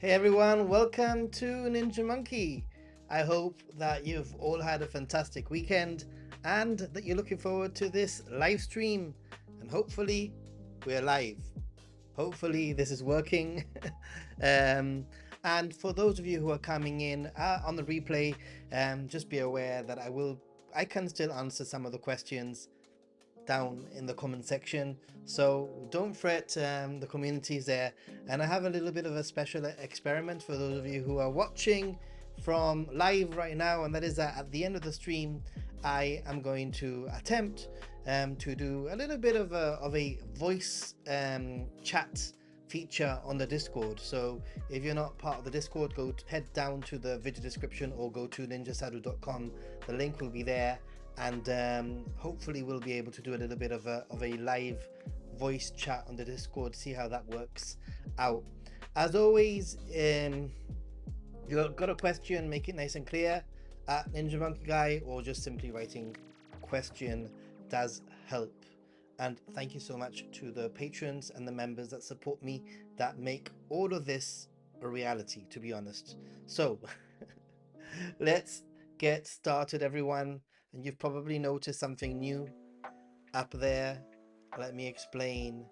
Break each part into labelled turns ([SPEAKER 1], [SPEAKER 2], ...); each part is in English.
[SPEAKER 1] Hey everyone, welcome to Ninja Monkey. I hope that you've all had a fantastic weekend and that you're looking forward to this live stream. And hopefully, we're live. Hopefully, this is working. um, and for those of you who are coming in on the replay, just be aware that I can still answer some of the questions down in the comment section, so don't fret. The community is there, and I have a little bit of a special experiment for those of you who are watching from live right now, and that is that at the end of the stream I am going to attempt to do a little bit of a voice chat feature on the Discord. So if you're not part of the Discord, head down to the video description or go to ninjasadu.com. The link will be there, and hopefully we'll be able to do a little bit of a live voice chat on the Discord, see how that works out. As always, you've got a question, make it nice and clear at Ninja Monkey Guy, or just simply writing question does help. And thank you so much to the patrons and the members that support me, that make all of this a reality, to be honest. So let's get started, everyone. And you've probably noticed something new up there. Let me explain.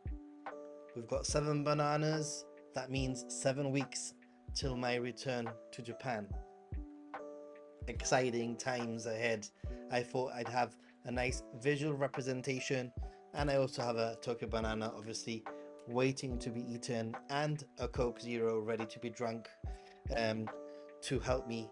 [SPEAKER 1] We've got 7 bananas. That means 7 weeks till my return to Japan. Exciting times ahead. I thought I'd have a nice visual representation, and I also have a Tokyo banana obviously waiting to be eaten, and a Coke Zero ready to be drunk to help me,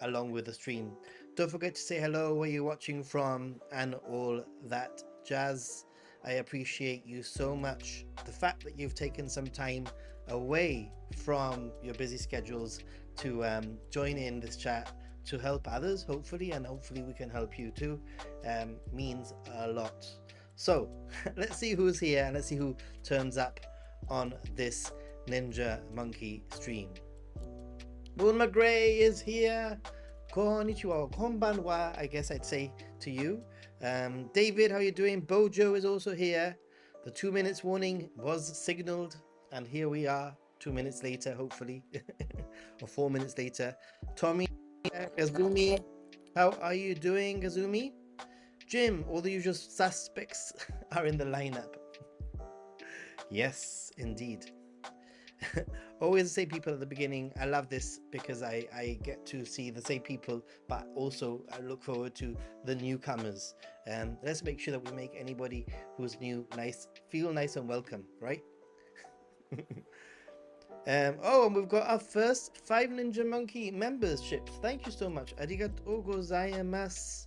[SPEAKER 1] along with the stream. Don't forget to say hello, where you're watching from, and all that jazz. I appreciate you so much. The fact that you've taken some time away from your busy schedules to join in this chat to help others, hopefully, and hopefully we can help you too, means a lot. So let's see who's here, and let's see who turns up on this Ninja Monkey stream. Moon McGray is here. Konnichiwa, konbanwa, I guess I'd say to you. David, how you doing? Bojo is also here. The 2 minutes warning was signaled, and here we are 2 minutes later, hopefully, or 4 minutes later. Tommy, Gazumi, how are you doing, Gazumi? Jim, all the usual suspects are in the lineup. Yes, indeed. Always the same people at the beginning. I love this because I get to see the same people, but also I look forward to the newcomers. And let's make sure that we make anybody who's new feel nice and welcome, right? Oh, and we've got our first 5 Ninja Monkey memberships. Thank you so much. Arigatou gozaimasu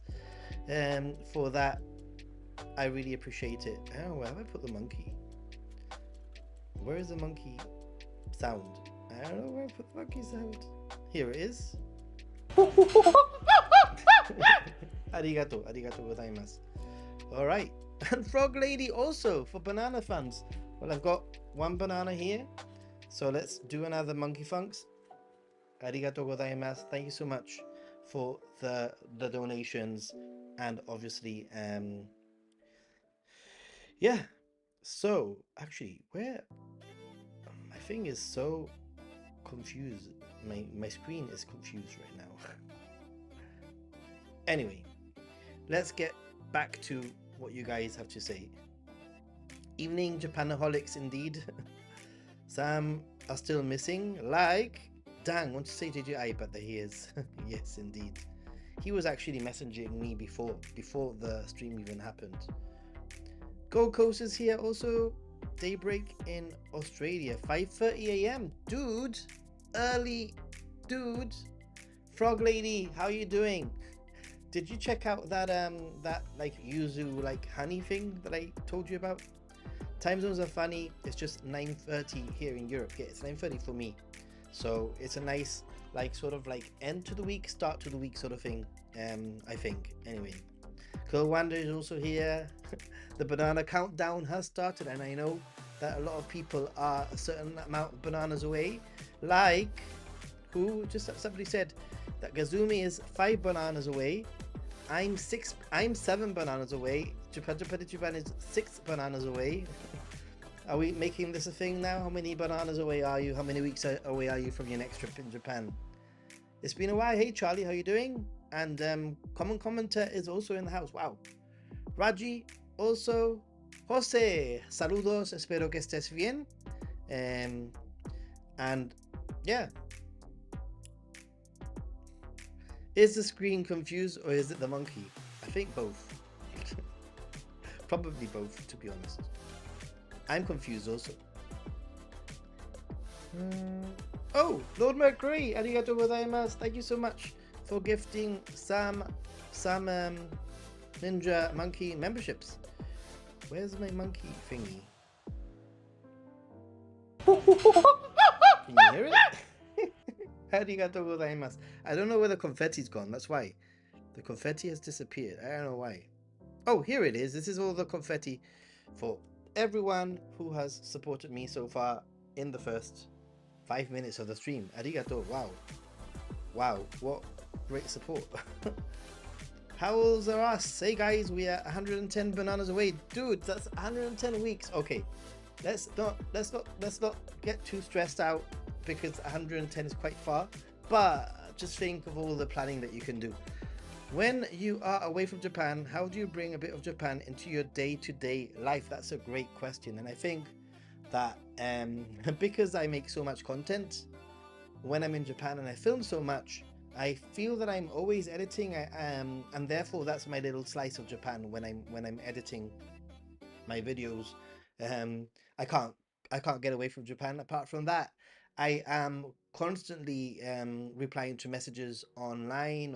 [SPEAKER 1] for that. I really appreciate it. Oh, where have I put the monkey? Where is the monkey sound? I don't know where I put the monkey sound. Here it is. Arigato gozaimasu. All right. And Frog Lady also for banana funds. Well, I've got 1 banana here, so let's do another monkey funks. Arigato gozaimasu. Thank you so much for the donations, and obviously yeah. So actually, where my thing is so confused, my screen is confused right now. Anyway, let's get back to what you guys have to say. Evening Japanaholics indeed. Some are still missing, like Dang want to say JJI, but there he is. Yes, indeed. He was actually messaging me before the stream even happened. Gold Coast is here also. Daybreak in Australia, 5:30 a.m. Dude, early, dude. Frog Lady, how you doing? Did you check out that like yuzu like honey thing that I told you about? Time zones are funny. It's just 9:30 here in Europe. Yeah, it's 9:30 for me. So it's a nice sort of end to the week, start to the week sort of thing. I think. Anyway. Curl Wander is also here. The banana countdown has started, and I know that a lot of people are a certain amount of bananas away. Like, who just somebody said that Gazumi is 5 bananas away. I'm 7 bananas away. Japan is 6 bananas away. Are we making this a thing now? How many bananas away are you? How many weeks away are you from your next trip in Japan? It's been a while. Hey Charlie, how you doing? And Common Commenter is also in the house. Wow. Raji, also. Jose, saludos. Espero que estés bien. And yeah. Is the screen confused or is it the monkey? I think both. Probably both, to be honest. I'm confused also. Oh, Lord Mercury, arigatou gozaimasu. Thank you so much for gifting some Ninja Monkey memberships. Where's my monkey thingy? Can you hear it? Arigatou gozaimasu. I don't know where the confetti's gone. That's why. The confetti has disappeared. I don't know why. Oh, here it is. This is all the confetti for everyone who has supported me so far in the first 5 minutes of the stream. Arigato. Wow. Wow. What great support. Howls are us. Hey guys, we are 110 bananas away. Dude, that's 110 weeks. Okay. Let's not get too stressed out because 110 is quite far. But just think of all the planning that you can do. When you are away from Japan, how do you bring a bit of Japan into your day-to-day life? That's a great question. And I think that because I make so much content when I'm in Japan and I film so much, I feel that I'm always editing, and therefore that's my little slice of Japan when I'm editing my videos. I can't get away from Japan. Apart from that, I am constantly replying to messages online,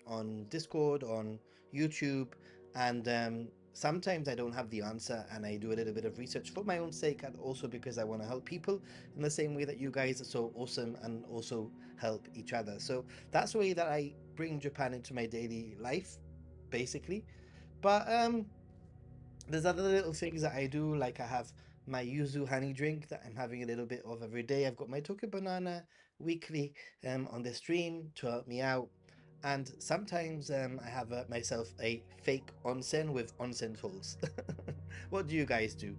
[SPEAKER 1] on Discord, on YouTube, and sometimes I don't have the answer, and I do a little bit of research for my own sake, and also because I want to help people in the same way that you guys are so awesome and also help each other. So that's the way that I bring Japan into my daily life, basically. But there's other little things that I do, like I have my yuzu honey drink that I'm having a little bit of every day. I've got my Tokyo banana weekly on the stream to help me out. And sometimes I have myself a fake onsen with onsen tolls. What do you guys do?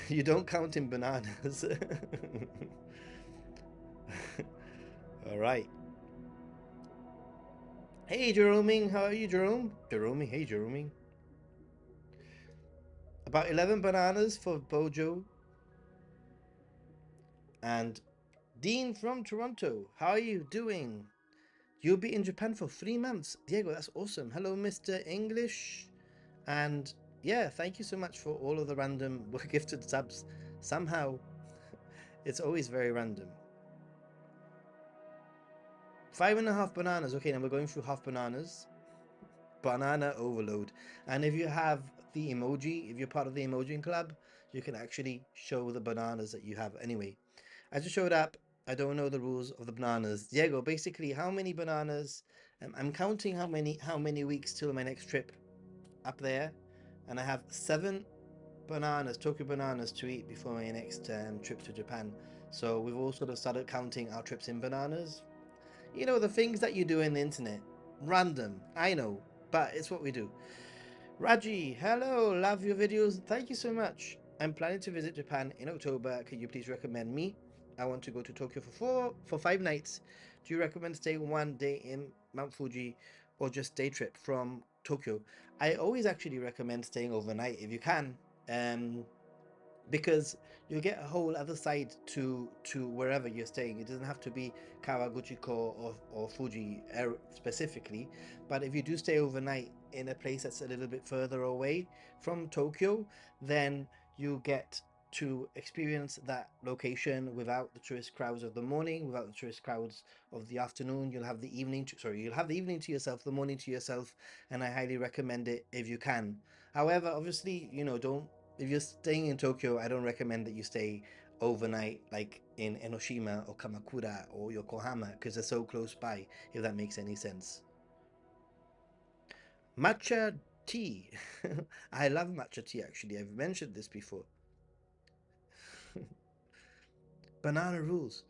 [SPEAKER 1] You don't count in bananas. All right. Hey, Jeroming. How are you, Jerome? Jeroming. Hey, Jeroming. About 11 bananas for Bojo. And Dean from Toronto. How are you doing? You'll be in Japan for 3 months. Diego, that's awesome. Hello, Mr. English. And yeah, thank you so much for all of the random gifted subs. Somehow, it's always very random. 5.5 bananas. Okay, now we're going through half bananas. Banana overload. And if you have the emoji, if you're part of the emoji club, you can actually show the bananas that you have. Anyway, I just showed up. I don't know the rules of the bananas. Diego, basically, how many bananas? I'm counting how many weeks till my next trip up there, and I have 7 bananas, Tokyo bananas, to eat before my next trip to Japan. So we've all sort of started counting our trips in bananas. You know, the things that you do in the internet. Random, I know, but it's what we do. Raji, hello, love your videos. Thank you so much. I'm planning to visit Japan in October. Can you please recommend me? I want to go to Tokyo for 5 nights. Do you recommend staying 1 day in Mount Fuji or just day trip from Tokyo? I always actually recommend staying overnight if you can, because you get a whole other side to wherever you're staying. It doesn't have to be Kawaguchiko or Fuji specifically, but if you do stay overnight in a place that's a little bit further away from Tokyo, then you get to experience that location without the tourist crowds of the morning, without the tourist crowds of the afternoon. You'll have the evening you'll have the evening to yourself, the morning to yourself, and I highly recommend it if you can. However, obviously, don't, if you're staying in Tokyo, I don't recommend that you stay overnight like in Hiroshima or Kamakura or Yokohama, because they're so close by, if that makes any sense. Matcha tea. I love matcha tea, actually. I've mentioned this before. Banana rules.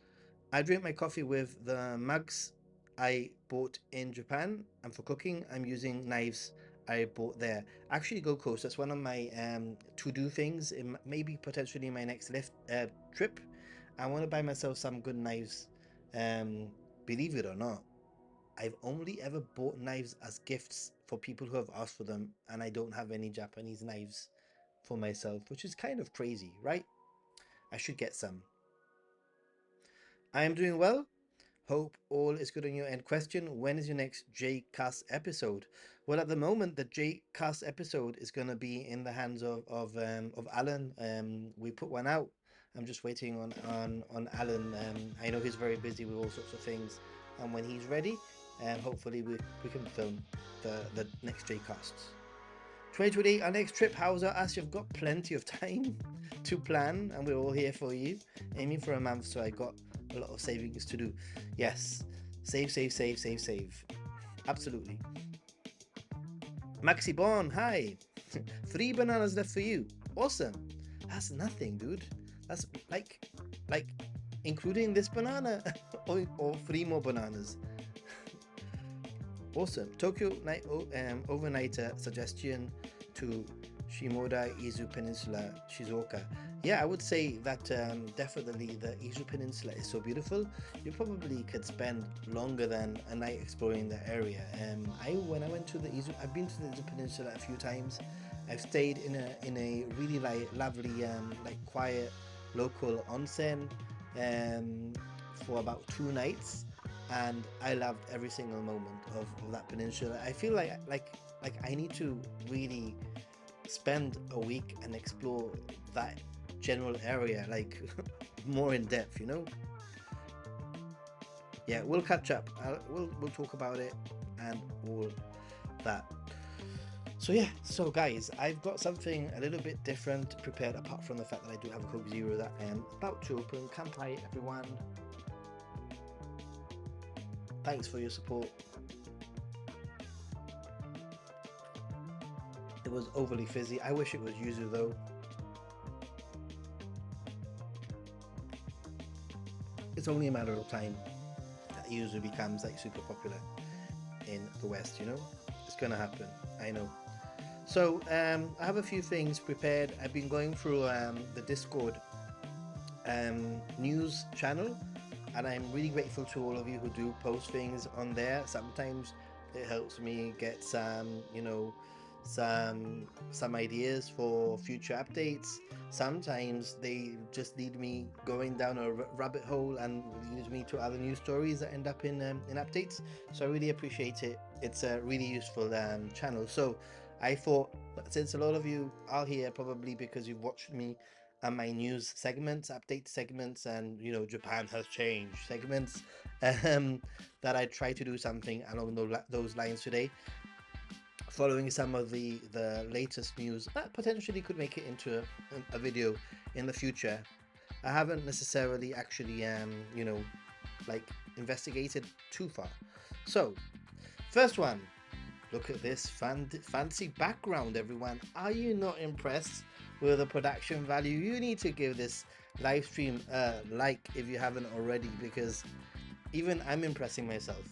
[SPEAKER 1] I drink my coffee with the mugs I bought in Japan, and for cooking, I'm using knives I bought there. Actually, Gold Coast. That's one of my to-do things. Maybe potentially my next trip. I want to buy myself some good knives. Um, Believe it or not, I've only ever bought knives as gifts for people who have asked for them, and I don't have any Japanese knives for myself, which is kind of crazy, right? I should get some. I am doing well. Hope all is good on your end. Question: when is your next J-Cast episode? Well, at the moment, the J-Cast episode is going to be in the hands of Alan. We put one out. I'm just waiting on Alan. I know he's very busy with all sorts of things, and when he's ready, hopefully we can film the next J-Casts. 2028, our next trip, Hauser asks, you've got plenty of time to plan, and we're all here for you. Aiming for a month, so I got a lot of savings to do. Yes, save, save, save, save, save. Absolutely. Maxi Bon, hi. 3 bananas left for you. Awesome. That's nothing, dude. That's like including this banana or 3 more bananas. Awesome. Tokyo night overnighter suggestion to Shimoda Izu Peninsula, Shizuoka. Yeah, I would say that definitely the Izu Peninsula is so beautiful. You probably could spend longer than a night exploring the area. When I went to the Izu, I've been to the Izu Peninsula a few times. I've stayed in a really lovely like quiet local onsen for about 2 nights, and I loved every single moment of that peninsula. I feel like I need to really spend a week and explore that general area like more in depth, you know. Yeah, we'll catch up. We'll talk about it and all that. So yeah, so guys, I've got something a little bit different prepared, apart from the fact that I do have a Coke Zero that I am about to open. Kanpai, everyone. Thanks for your support. It was overly fizzy. I wish it was yuzu though. It's only a matter of time that yuzu becomes like super popular in the West, you know? It's gonna happen, I know. So I have a few things prepared. I've been going through the Discord news channel, and I'm really grateful to all of you who do post things on there. Sometimes it helps me get some, you know, some ideas for future updates. Sometimes they just lead me going down a rabbit hole and lead me to other news stories that end up in updates. So I really appreciate it. It's a really useful channel. So I thought, since a lot of you are here probably because you've watched me and my news segments, update segments, and you know, Japan has changed segments, that I try to do something along those lines today, following some of the latest news that potentially could make it into a video in the future. I haven't necessarily actually you know, like investigated too far. So first one, look at this fancy background, everyone. Are you not impressed with the production value? You need to give this live stream a like if you haven't already, because even I'm impressing myself.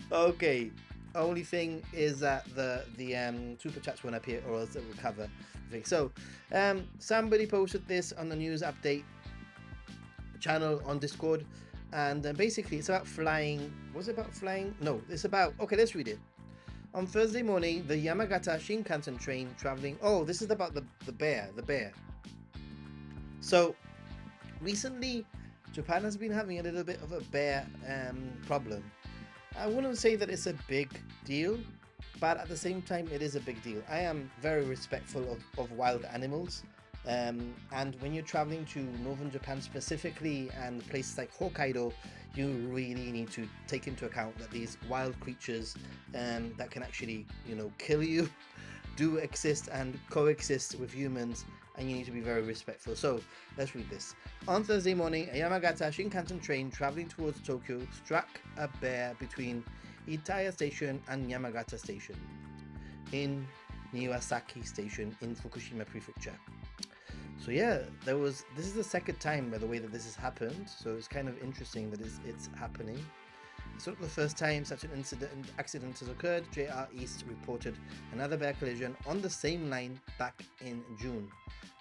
[SPEAKER 1] Okay, only thing is that the super chats won't appear, or else it will cover the thing. So somebody posted this on the news update channel on Discord, and basically it's about flying. Was it about flying? No, it's about, okay, let's read it. On Thursday morning, the Yamagata Shinkansen train traveling, oh, this is about the bear. So recently Japan has been having a little bit of a bear problem. I wouldn't say that it's a big deal, but at the same time it is a big deal. I am very respectful of wild animals, and when you're traveling to northern Japan specifically and places like Hokkaido, you really need to take into account that these wild creatures that can actually, you know, kill you do exist and coexist with humans, and you need to be very respectful. So let's read this. On Thursday morning, a Yamagata Shinkansen train traveling towards Tokyo struck a bear between Itaya Station and Yamagata Station in Niwasaki Station in Fukushima Prefecture. So yeah, this is the second time, by the way, that this has happened. So it's kind of interesting that it's happening. It's not the first time such an accident has occurred. JR East reported another bear collision on the same line back in June,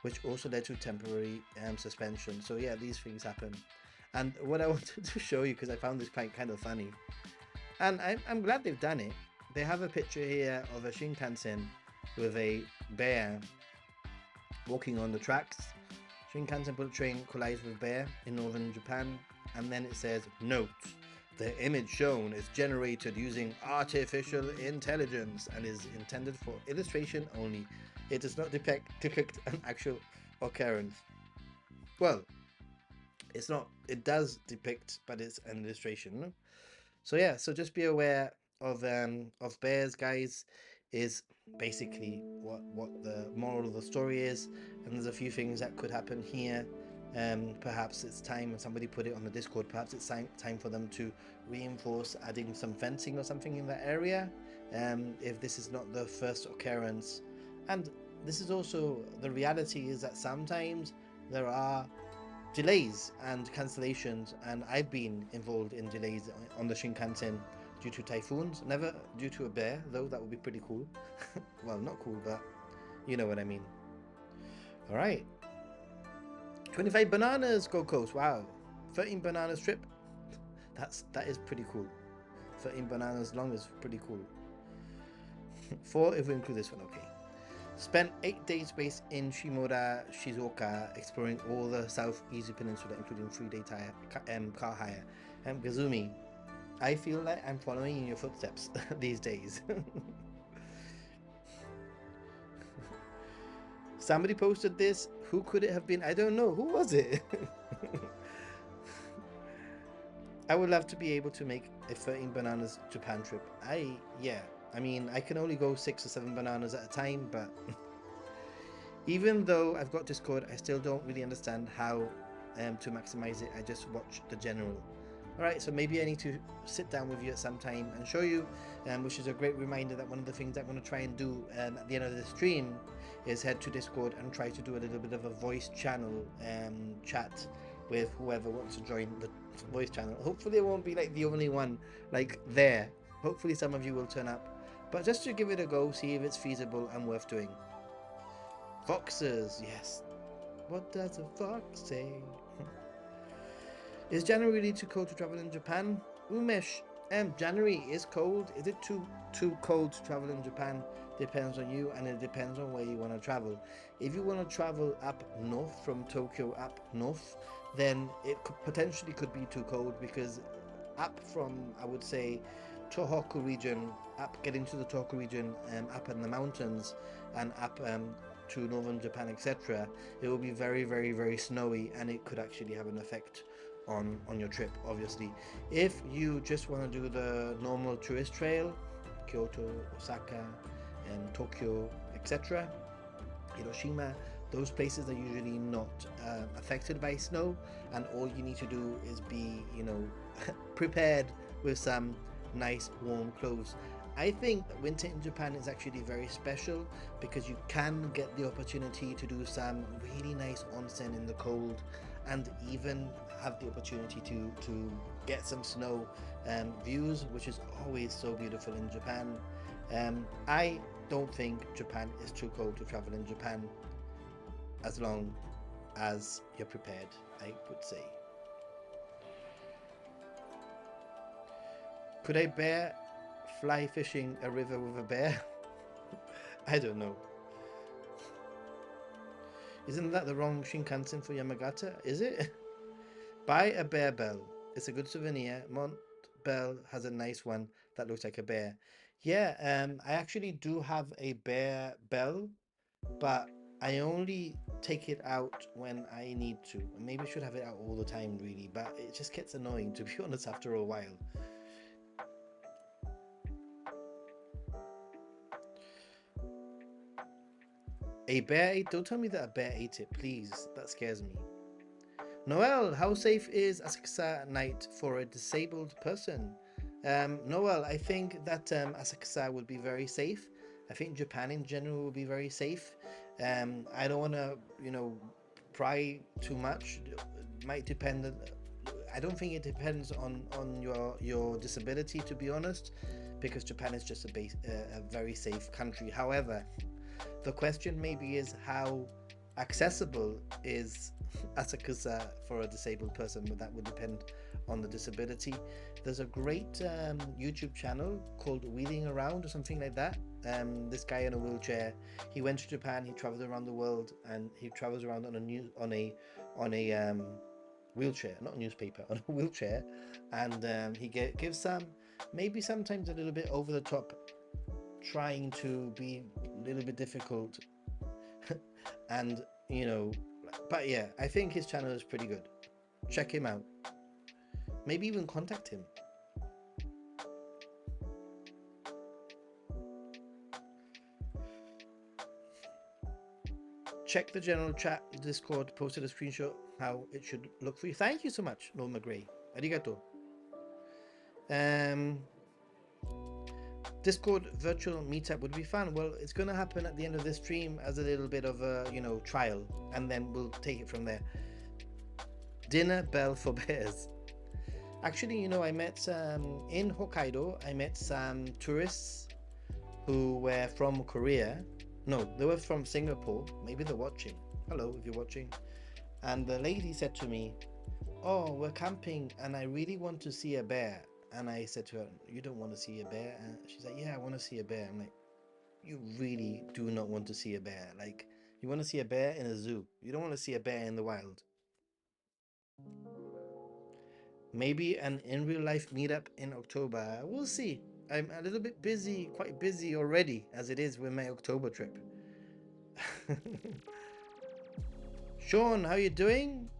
[SPEAKER 1] which also led to temporary suspension. So yeah, these things happen. And what I wanted to show you, because I found this kind of funny, and I'm glad they've done it. They have a picture here of a Shinkansen with a bear walking on the tracks. Shinkansen bullet train collides with bear in northern Japan, and then it says, "Note: the image shown is generated using artificial intelligence and is intended for illustration only. It does not depict an actual occurrence." Well, it's not. It does depict, but it's an illustration. No? So yeah. So just be aware of bears, guys. Is basically what the moral of the story is, and there's a few things that could happen here. Perhaps it's time, and somebody put it on the Discord, perhaps it's time for them to reinforce adding some fencing or something in that area, if this is not the first occurrence. And this is also the reality, is that sometimes there are delays and cancellations, and I've been involved in delays on the Shinkansen due to typhoons. Never due to a bear, though. That would be pretty cool. Well, not cool, but you know what I mean. All right. 25 bananas, Gold Coast. Wow. 13 bananas trip. That is pretty cool. 13 bananas long is pretty cool. 4 if we include this one. Okay. Spent 8 days based in Shimoda, Shizuoka, exploring all the South Easy Peninsula, including 3-day car hire. Gazumi, I feel like I'm following in your footsteps these days. Somebody posted this. Who could it have been? I don't know. Who was it? I would love to be able to make a 13 bananas Japan trip. Yeah. I mean, I can only go 6 or 7 bananas at a time, but even though I've got Discord, I still don't really understand how to maximize it. I just watch the general. Alright, so maybe I need to sit down with you at some time and show you, which is a great reminder that one of the things I'm going to try and do at the end of the stream is head to Discord and try to do a little bit of a voice channel chat with whoever wants to join the voice channel. Hopefully it won't be like the only one like there. Hopefully some of you will turn up. But just to give it a go, see if it's feasible and worth doing. Foxes, yes. What does a fox say? Is January really too cold to travel in Japan? Umesh, January is cold. Is it too cold to travel in Japan? Depends on you, and it depends on where you want to travel. If you want to travel up north from Tokyo up north, then it potentially could be too cold, because up from, I would say, Tohoku region, up getting to the Tohoku region, up in the mountains and up to northern Japan, etc., it will be very, very, very snowy, and it could actually have an effect on your trip. Obviously, if you just want to do the normal tourist trail, Kyoto, Osaka, and Tokyo, etc., Hiroshima, those places are usually not affected by snow, and all you need to do is be, prepared with some nice warm clothes. I think winter in Japan is actually very special because you can get the opportunity to do some really nice onsen in the cold, and even have the opportunity to get some snow views, which is always so beautiful in Japan. I don't think Japan is too cold to travel in Japan, as long as you're prepared, I would say. Could a bear fly fishing a river with a bear? I don't know. Isn't that the wrong Shinkansen for Yamagata? Is it? Buy a bear bell. It's a good souvenir. Mont Bell has a nice one that looks like a bear. Yeah, I actually do have a bear bell, but I only take it out when I need to. Maybe I should have it out all the time, really, but it just gets annoying, to be honest, after a while. A bear ate? Don't tell me that a bear ate it, please. That scares me. Noel, how safe is Asakusa at night for a disabled person? Noel, I think that Asakusa would be very safe. I think Japan in general will be very safe. I don't want to, pry too much. It might depend. I don't think it depends on your disability, to be honest, because Japan is just a very safe country. However, the question maybe is how accessible is Asakusa for a disabled person, but that would depend on the disability. There's a great YouTube channel called Wheeling Around or something like that. This guy in a wheelchair, he went to Japan, he traveled around the world, and he travels around on a wheelchair, not a newspaper, on a wheelchair, and he gives some, maybe sometimes a little bit over the top, trying to be a little bit difficult, and but yeah, I think his channel is pretty good. Check him out. Maybe even contact him. Check the general chat, Discord, posted a screenshot how it should look for you. Thank you so much, Lord McGray. Arigato. Discord virtual meetup would be fun. Well, it's going to happen at the end of this stream as a little bit of a, trial, and then we'll take it from there. Dinner bell for bears. Actually, I met in Hokkaido, I met some tourists who were from Korea. No, they were from Singapore. Maybe they're watching. Hello, if you're watching. And the lady said to me, "Oh, we're camping and I really want to see a bear." And I said to her, "You don't want to see a bear?" And she's like, "Yeah, I want to see a bear." I'm like, "You really do not want to see a bear. Like, you want to see a bear in a zoo. You don't want to see a bear in the wild." Maybe an in real life meetup in October. We'll see. I'm a little bit busy, quite busy already, as it is with my October trip. Sean, how you doing?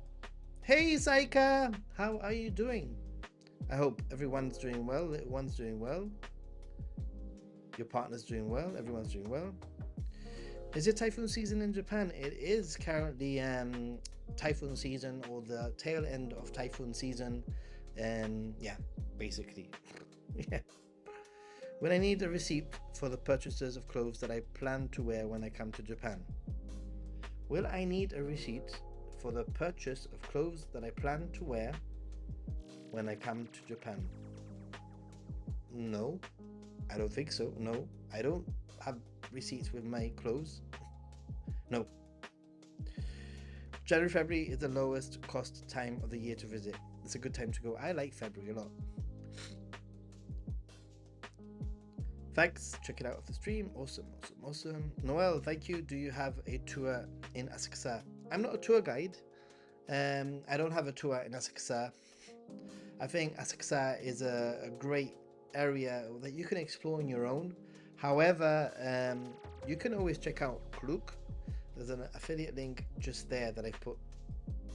[SPEAKER 1] Hey, Saika, how are you doing? I hope everyone's doing well. Little one's doing well. Your partner's doing well. Everyone's doing well. Is it typhoon season in Japan? It is currently typhoon season, or the tail end of typhoon season. Yeah, basically. Yeah. When I need a receipt for the purchases of clothes that I plan to wear when I come to Japan. Will I need a receipt for the purchase of clothes that I plan to wear when I come to Japan? No, I don't think so. No, I don't have receipts with my clothes. No. January, February is the lowest cost time of the year to visit. It's a good time to go. I like February a lot. Thanks. Check it out off the stream. Awesome. Noel, thank you. Do you have a tour in Asakusa? I'm not a tour guide. I don't have a tour in Asakusa. I think Asakusa is a great area that you can explore on your own. However, you can always check out Klook. There's an affiliate link just there that I've put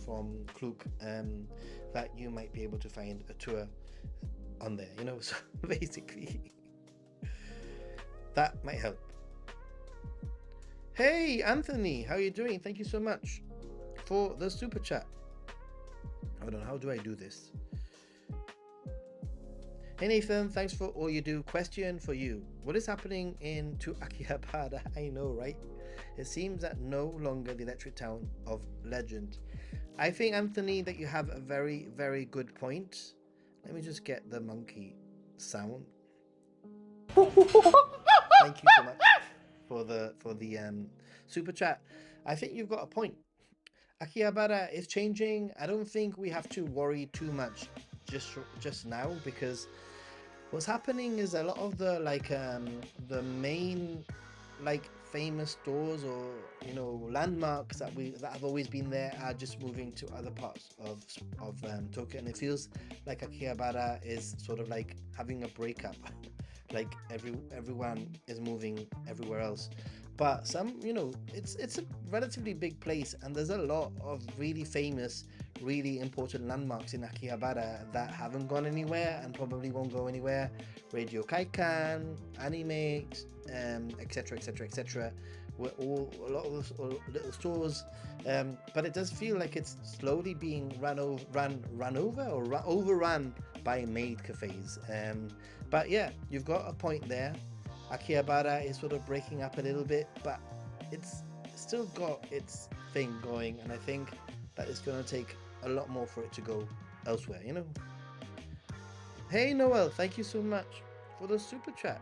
[SPEAKER 1] from Klook, that you might be able to find a tour on there, so basically that might help. Hey Anthony, how are you doing? Thank you so much for the super chat. Hold on, how do I do this? Hey Nathan, thanks for all you do. Question for you. What is happening to Akihabara? I know, right? It seems that no longer the electric town of legend. I think, Anthony, that you have a very, very good point. Let me just get the monkey sound. Thank you so much for the super chat. I think you've got a point. Akihabara is changing. I don't think we have to worry too much just now, because what's happening is a lot of the the main famous stores or landmarks that have always been there are just moving to other parts of Tokyo, and it feels like Akihabara is sort of like having a breakup. Like everyone is moving everywhere else, but some it's a relatively big place, and there's a lot of really famous, really important landmarks in Akihabara that haven't gone anywhere and probably won't go anywhere. Radio Kaikan, anime, etc. We're a lot of those little stores, but it does feel like it's slowly being overrun by maid cafes. But yeah, you've got a point there. Akihabara is sort of breaking up a little bit, but it's still got its thing going, and I think that it's going to take a lot more for it to go elsewhere, you know. Hey Noel, thank you so much for the super chat.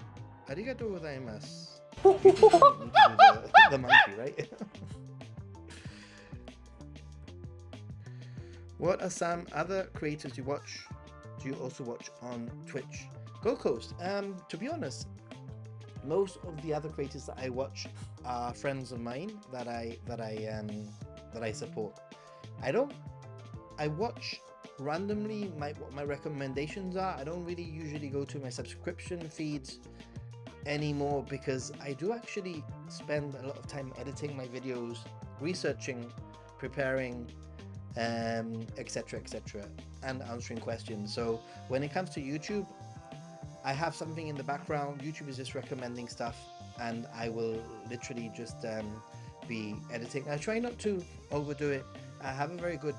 [SPEAKER 1] Arigato gozaimasu. You just want me to do the monkey, right? What are some other creators you watch? Do you also watch on Twitch? Gold Coast. To be honest, most of the other creators that I watch are friends of mine that I support. I don't. I watch randomly what my recommendations are. I don't really usually go to my subscription feeds anymore because I do actually spend a lot of time editing my videos, researching, preparing, etc., etc., and answering questions. So when it comes to YouTube, I have something in the background. YouTube is just recommending stuff, and I will literally just be editing. I try not to overdo it. I have a very good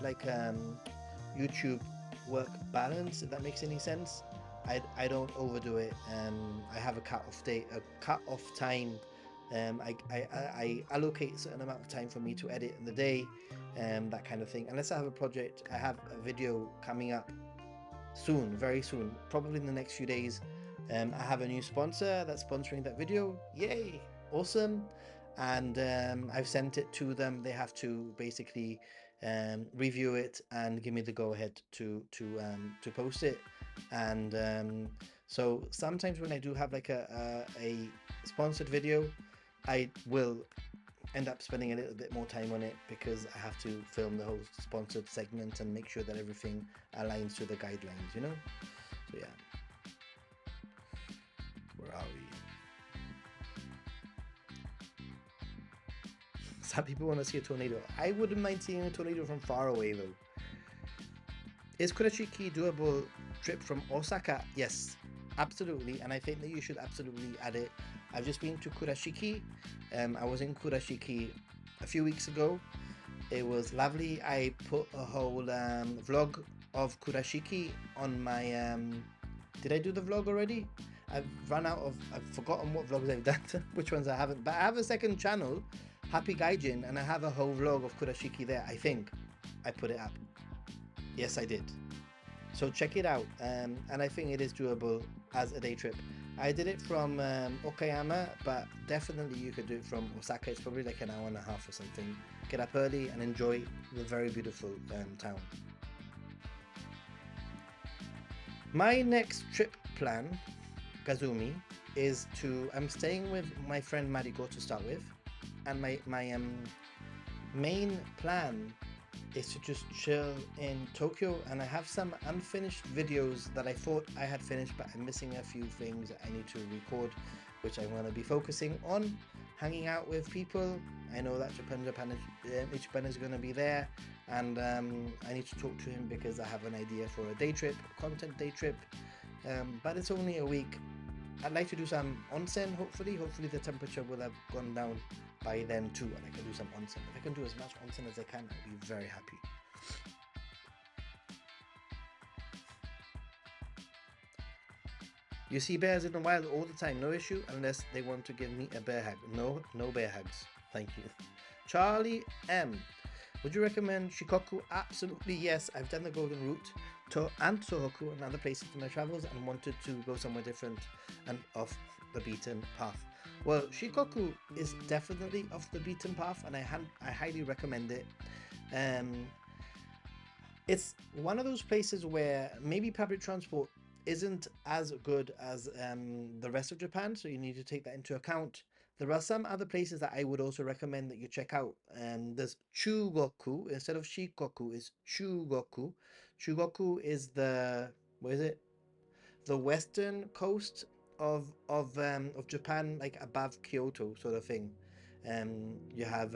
[SPEAKER 1] YouTube work balance, if that makes any sense. I don't overdo it. I have a cut off time. I allocate a certain amount of time for me to edit in the day, that kind of thing. Unless I have a project, I have a video coming up soon, very soon, probably in the next few days. I have a new sponsor that's sponsoring that video. Yay! Awesome. And I've sent it to them. They have to basically review it and give me the go ahead to post it. And so sometimes when I do have like a sponsored video, I will end up spending a little bit more time on it because I have to film the whole sponsored segment and make sure that everything aligns to the guidelines, you know? So yeah. Where are we? Some people want to see a tornado. I wouldn't mind seeing a tornado from far away though. Is Kurashiki doable trip from Osaka? Yes, absolutely. And I think that you should absolutely add it. I've just been to Kurashiki. I was in Kurashiki a few weeks ago. It was lovely. I put a whole vlog of Kurashiki on my... Did I do the vlog already? I've forgotten what vlogs I've done, which ones I haven't. But I have a second channel, Happy Gaijin, and I have a whole vlog of Kurashiki there. I think I put it up. Yes, I did. So check it out. And I think it is doable as a day trip. I did it from Okayama, but definitely you could do it from Osaka. It's probably like an hour and a half or something. Get up early and enjoy the very beautiful town. My next trip plan, Gazumi, is I'm staying with my friend Mariko to start with, and my main plan is to just chill in Tokyo, and I have some unfinished videos that I thought I had finished, but I'm missing a few things that I need to record, which I'm going to be focusing on, hanging out with people. I know that Ichiban is going to be there, and I need to talk to him because I have an idea for a day trip, content day trip, but it's only a week. I'd like to do some onsen, hopefully the temperature will have gone down by then too, and I can do some onsen. If I can do as much onsen as I can, I'll be very happy. You see bears in the wild all the time, no issue, unless they want to give me a bear hug. No bear hugs, thank you. Charlie M, would you recommend Shikoku? Absolutely yes. I've done the Golden Route and Tohoku and other places in my travels and wanted to go somewhere different and off the beaten path. Well, Shikoku is definitely off the beaten path, and I highly recommend it. It's one of those places where maybe public transport isn't as good as the rest of Japan, so you need to take that into account. There are some other places that I would also recommend that you check out. There's Chugoku instead of Shikoku. Is Chugoku. Chugoku is the western coast of Japan, like above Kyoto, sort of thing. You have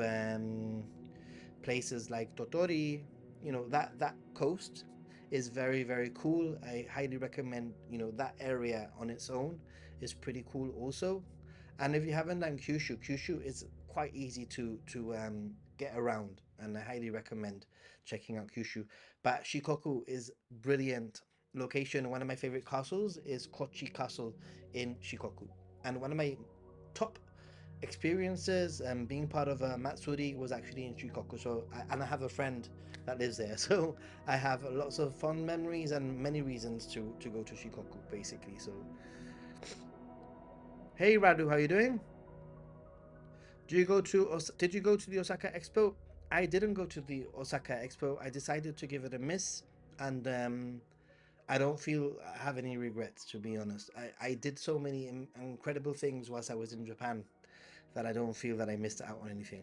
[SPEAKER 1] places like Totori. You know, that coast is very, very cool. I highly recommend, that area on its own is pretty cool also. And if you haven't done Kyushu is quite easy to get around, and I highly recommend checking out Kyushu. But Shikoku is brilliant location. One of my favorite castles is Kochi Castle in Shikoku, and one of my top experiences. Being part of Matsuri was actually in Shikoku, so and I have a friend that lives there, so I have lots of fond memories and many reasons to go to Shikoku, basically. So, hey Radu, how you doing? Did you go to the Osaka Expo? I didn't go to the Osaka Expo. I decided to give it a miss, and I don't feel I have any regrets, to be honest. I did so many incredible things whilst I was in Japan that I don't feel that I missed out on anything.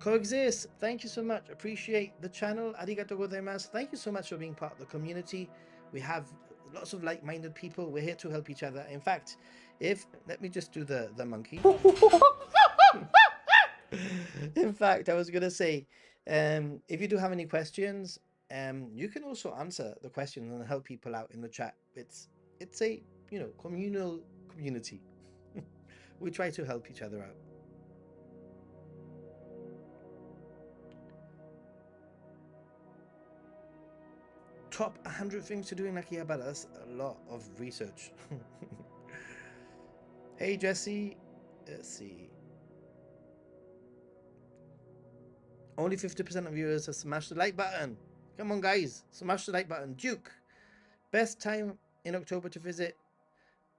[SPEAKER 1] Coexist, thank you so much. Appreciate the channel. Arigato gozaimasu. Thank you so much for being part of the community. We have lots of like-minded people. We're here to help each other. In fact, if let me just do the monkey. In fact, I was gonna say, if you do have any questions, you can also answer the questions and help people out in the chat. It's a communal community. We try to help each other out. Top 100 things to do in Akihabara. That's a lot of research. Hey Jesse, let's see. Only 50% of viewers have smashed the like button. Come on, guys, smash the like button. Duke, best time in October to visit.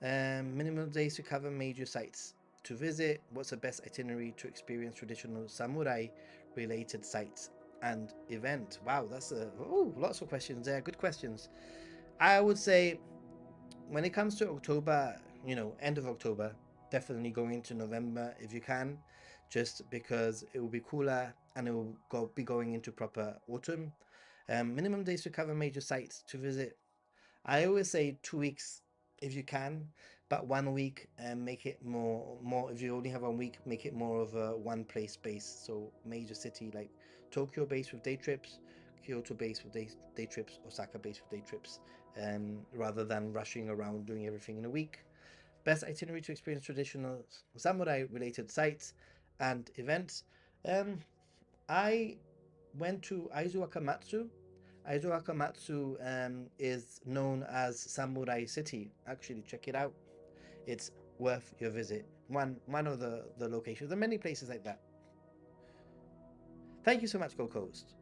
[SPEAKER 1] Minimum days to cover major sites to visit. What's the best itinerary to experience traditional samurai related sites and event? Wow, that's lots of questions there. Good questions. I would say when it comes to October, end of October, definitely going into November if you can, just because it will be cooler and it will be going into proper autumn. Minimum days to cover major sites to visit. I always say 2 weeks if you can, but 1 week and make it more. If you only have 1 week, make it more of a one place base. So major city like Tokyo based with day trips, Kyoto based with day trips, Osaka based with day trips, rather than rushing around doing everything in a week. Best itinerary to experience traditional samurai related sites and events. I went to Aizu Wakamatsu. Aizu Wakamatsu is known as Samurai City. Actually, check it out. It's worth your visit. One of the locations. There are many places like that. Thank you so much, Gold Coast.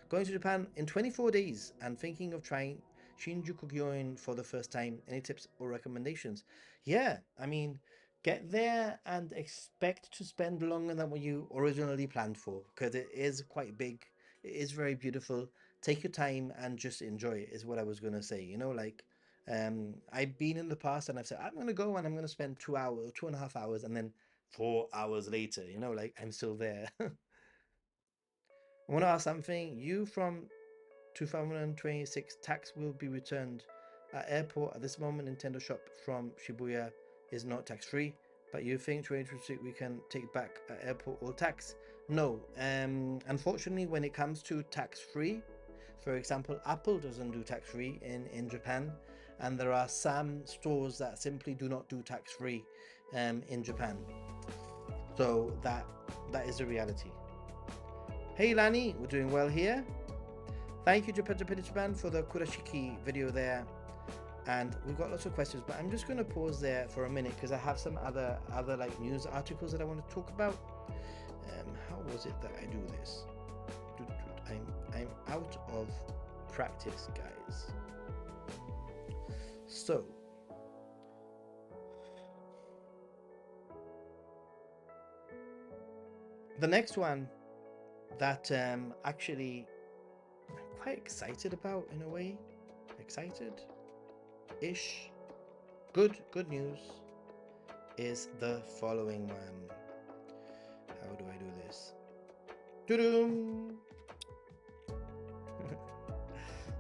[SPEAKER 1] Going to Japan in 24 days and thinking of trying Shinjuku Gyoen for the first time. Any tips or recommendations? Yeah, I mean, get there and expect to spend longer than what you originally planned for because it is quite big. It is very beautiful. Take your time and just enjoy it, is what I was going to say. I've been in the past and I've said, I'm going to go and I'm going to spend 2 hours, 2.5 hours, and then 4 hours later, like I'm still there. I want to ask something. You from 2026 tax will be returned at airport. At this moment, Nintendo shop from Shibuya is not tax free, but you think 2026 we can take back at airport all tax? No. Unfortunately, when it comes to tax free, for example, Apple doesn't do tax free in Japan, and there are some stores that simply do not do tax free in Japan. So that is the reality. Hey Lani, we're doing well here. Thank you Japan for the Kurashiki video there, and we've got lots of questions, but I'm just going to pause there for a minute because I have some other like news articles that I want to talk about. How was it that I do this? I'm out of practice, guys. So the next one that actually I'm quite excited about, in a way, excited-ish, good news is the following one. How do I do this? Doo-doom!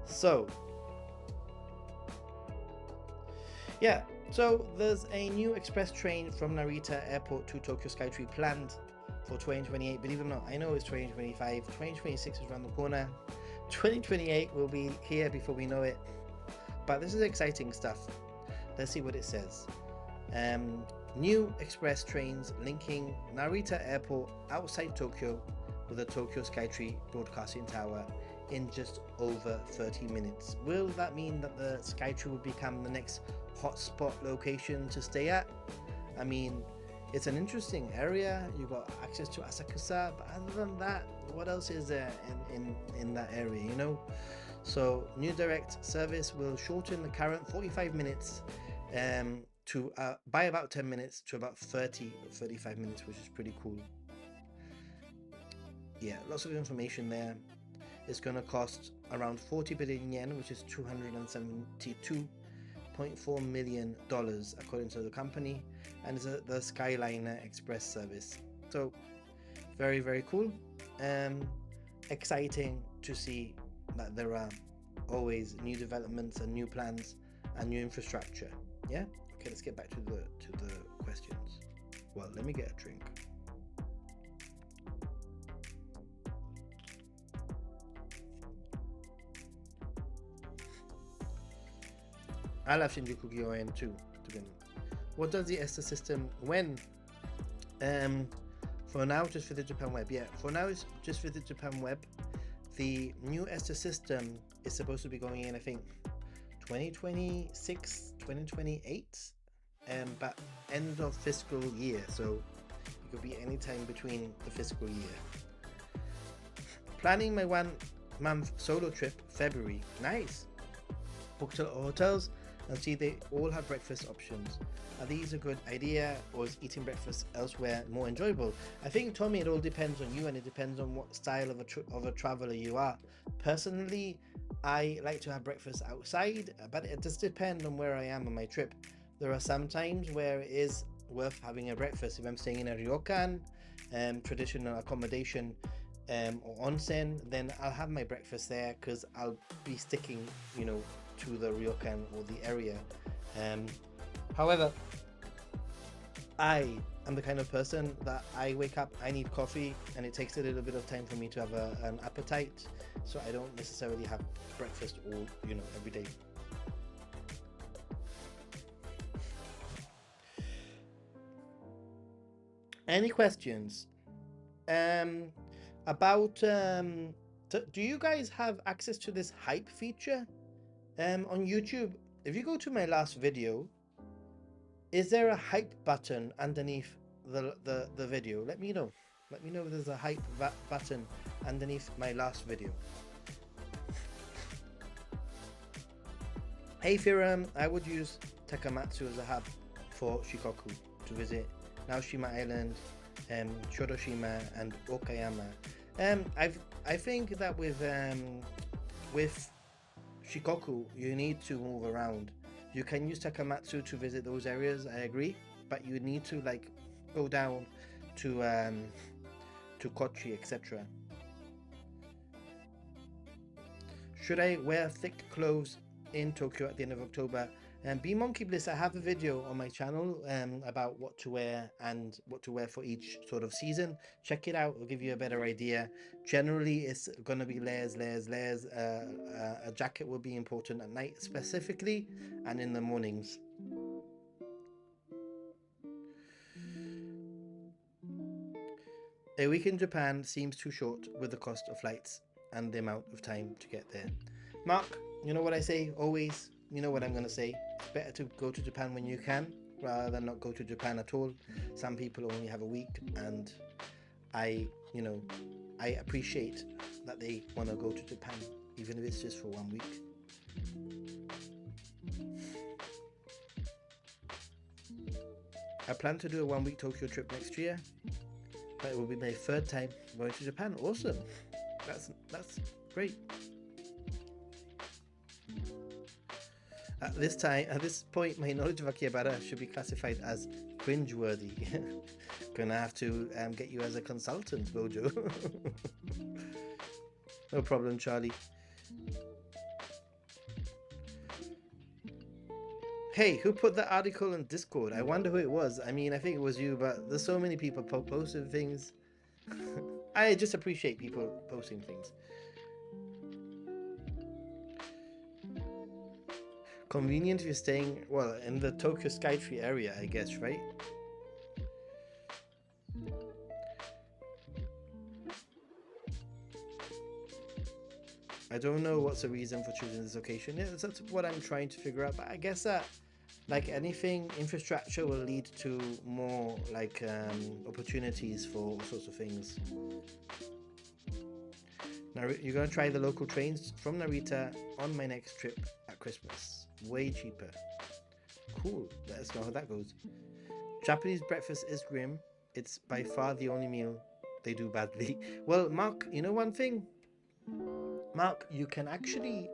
[SPEAKER 1] So yeah, so there's a new express train from Narita Airport to Tokyo Skytree planned for 2028. Believe it or not, I know it's 2025. 2026 is around the corner. 2028 will be here before we know it. But this is exciting stuff. Let's see what it says. New express trains linking Narita Airport outside Tokyo with the Tokyo Skytree Broadcasting Tower in just over 30 minutes. Will that mean that the Skytree will become the next hotspot location to stay at? I mean, it's an interesting area. You got access to Asakusa, but other than that, what else is there in that area, you know? So new direct service will shorten the current 45 minutes to by about 10 minutes to about 30 or 35 minutes, which is pretty cool. Yeah, lots of information there. It's going to cost around 40 billion yen, which is $272.4 million according to the company, and it's the Skyliner Express service. So very, very cool. Exciting to see that there are always new developments and new plans and new infrastructure. Yeah. Okay, let's get back to the questions. Well, let me get a drink. I love Shinjuku Gyoen too, to be honest. What does the ESTA system when? For now, just for the Japan web. Yeah, for now it's just for the Japan web. The new ESTA system is supposed to be going in, I think, 2026, 2028, but end of fiscal year. So it could be any time between the fiscal year. Planning my 1 month solo trip, February. Nice. Booked a lot of hotels and see they all have breakfast options. Are these a good idea, or is eating breakfast elsewhere more enjoyable? I think, Tommy, it all depends on you, and it depends on what style of a traveler you are. Personally, I like to have breakfast outside, but it does depend on where I am on my trip. There are some times where it is worth having a breakfast. If I'm staying in a ryokan, traditional accommodation, or onsen, then I'll have my breakfast there because I'll be sticking, you know, to the ryokan or the area. However, I am the kind of person that I wake up, I need coffee, and it takes a little bit of time for me to have an appetite, so I don't necessarily have breakfast all, you know, every day. Any questions about do you guys have access to this hype feature on YouTube? If you go to my last video, is there a hype button underneath the video? Let me know. Let me know if there's a hype button underneath my last video. Hey Firam, I would use Takamatsu as a hub for Shikoku to visit Naoshima Island, Hiroshima and Okayama. I think that with Shikoku you need to move around. You can use Takamatsu to visit those areas, I agree, but you need to like go down to Kochi, etc. Should I wear thick clothes in Tokyo at the end of October? Be Monkey Bliss, I have a video on my channel about what to wear and what to wear for each sort of season. Check it out, it'll give you a better idea. Generally, it's gonna be layers. A jacket will be important at night specifically, and in the mornings. A week in Japan seems too short with the cost of flights and the amount of time to get there. Mark, you know what I say always? You know what I'm going to say. It's better to go to Japan when you can rather than not go to Japan at all. Some people only have a week, and I appreciate that they want to go to Japan, even if it's just for 1 week. I plan to do a 1 week Tokyo trip next year, but it will be my 3rd time going to Japan. Awesome. That's great. At this point, my knowledge of Akihabara should be classified as cringeworthy. Gonna have to get you as a consultant, Bojo. No problem, Charlie. Hey, who put that article in Discord? I wonder who it was. I mean, I think it was you, but there's so many people posting things. I just appreciate people posting things. Convenient if you're staying, well, in the Tokyo Skytree area, I guess, right? I don't know what's the reason for choosing this location. Yeah, that's what I'm trying to figure out. But I guess that, like anything, infrastructure will lead to more like opportunities for all sorts of things. Now you're gonna try the local trains from Narita on my next trip at Christmas. Way cheaper. Cool. Let us know how that goes. Japanese breakfast is grim. It's by far the only meal they do badly. Well, Mark, you know one thing? Mark, you can actually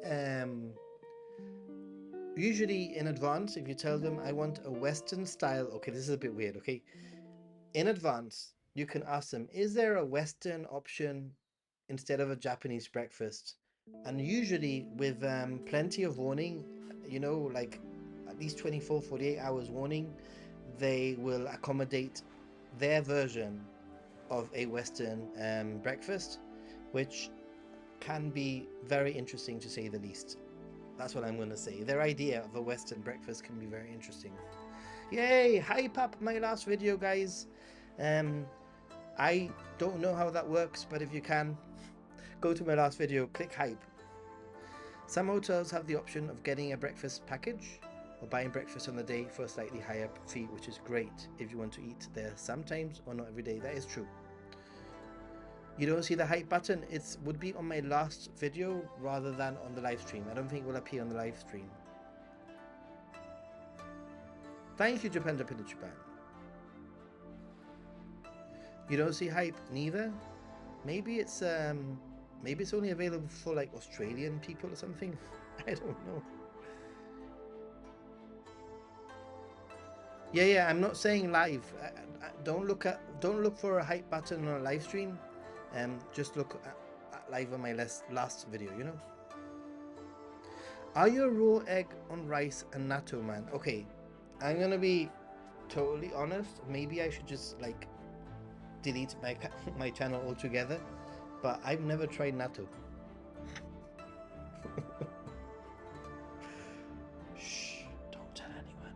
[SPEAKER 1] usually in advance, if you tell them I want a Western style, okay, this is a bit weird, okay? In advance, you can ask them, is there a Western option instead of a Japanese breakfast? And usually with plenty of warning, you know, like at least 24, 48 hours warning, they will accommodate their version of a Western breakfast, which can be very interesting to say the least. That's what I'm going to say. Their idea of a Western breakfast can be very interesting. Yay! Hype up my last video, guys. I don't know how that works, but if you can, go to my last video, click hype. Some hotels have the option of getting a breakfast package or buying breakfast on the day for a slightly higher fee, which is great if you want to eat there sometimes or not every day. That is true. You don't see the hype button, it would be on my last video rather than on the live stream. I don't think it will appear on the live stream. Thank you, Japan. You don't see hype neither? Maybe it's only available for like Australian people or something. I don't know. Yeah, I'm not saying live. Don't look for a hype button on a live stream. Just look at live on my last video, you know. Are you a raw egg on rice and natto man? Okay, I'm gonna be totally honest. Maybe I should just like delete my channel altogether, but I've never tried natto. Shh, don't tell anyone.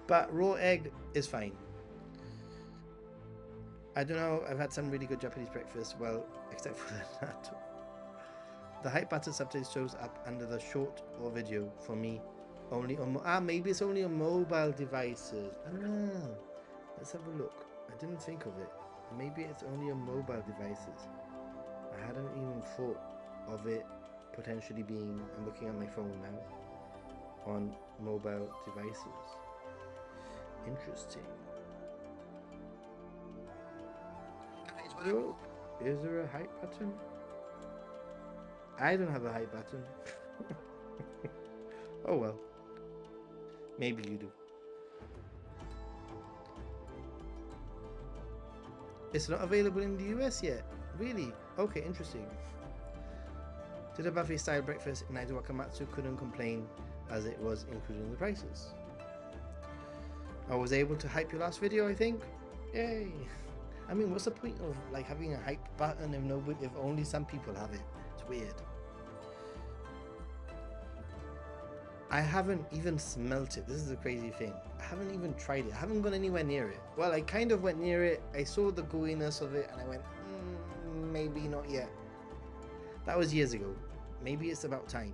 [SPEAKER 1] But raw egg is fine. I don't know, I've had some really good Japanese breakfast, well, except for the natto. The hype button sometimes shows up under the short or video for me. Only on maybe it's only on mobile devices. Let's have a look. I didn't think of it. Maybe it's only on mobile devices. I hadn't even thought of it potentially being, I'm looking at my phone now, on mobile devices. Interesting. Oh, is there a hype button? I don't have a hype button. Oh well. Maybe you do. It's not available in the US yet. Really? Okay, interesting. Did a buffet style breakfast in Naito Wakamatsu, couldn't complain as it was included in the prices. I was able to hype your last video, I think. Yay! I mean, what's the point of like having a hype button if only some people have it? It's weird. I haven't even smelt it. This is the crazy thing. I haven't even tried it. I haven't gone anywhere near it. Well, I kind of went near it. I saw the gooiness of it and I went, maybe not yet. That was years ago. Maybe it's about time.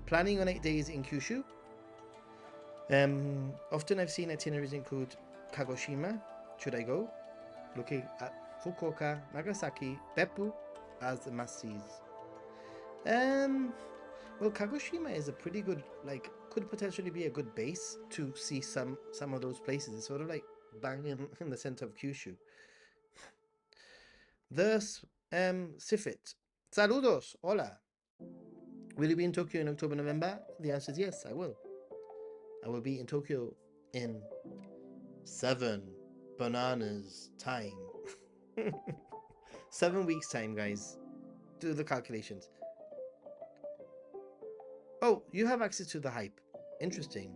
[SPEAKER 1] Planning on 8 days in Kyushu. Often I've seen itineraries include Kagoshima. Should I go? Looking at Fukuoka, Nagasaki, Beppu as the must-sees. Well, Kagoshima is a pretty good, like, could potentially be a good base to see some of those places. It's sort of like bang in the center of Kyushu. Thus, Sifit. Saludos, hola. Will you be in Tokyo in October, November? The answer is yes, I will. I will be in Tokyo in 7 bananas time. 7 weeks time, guys. Do the calculations. Oh, you have access to the hype. Interesting.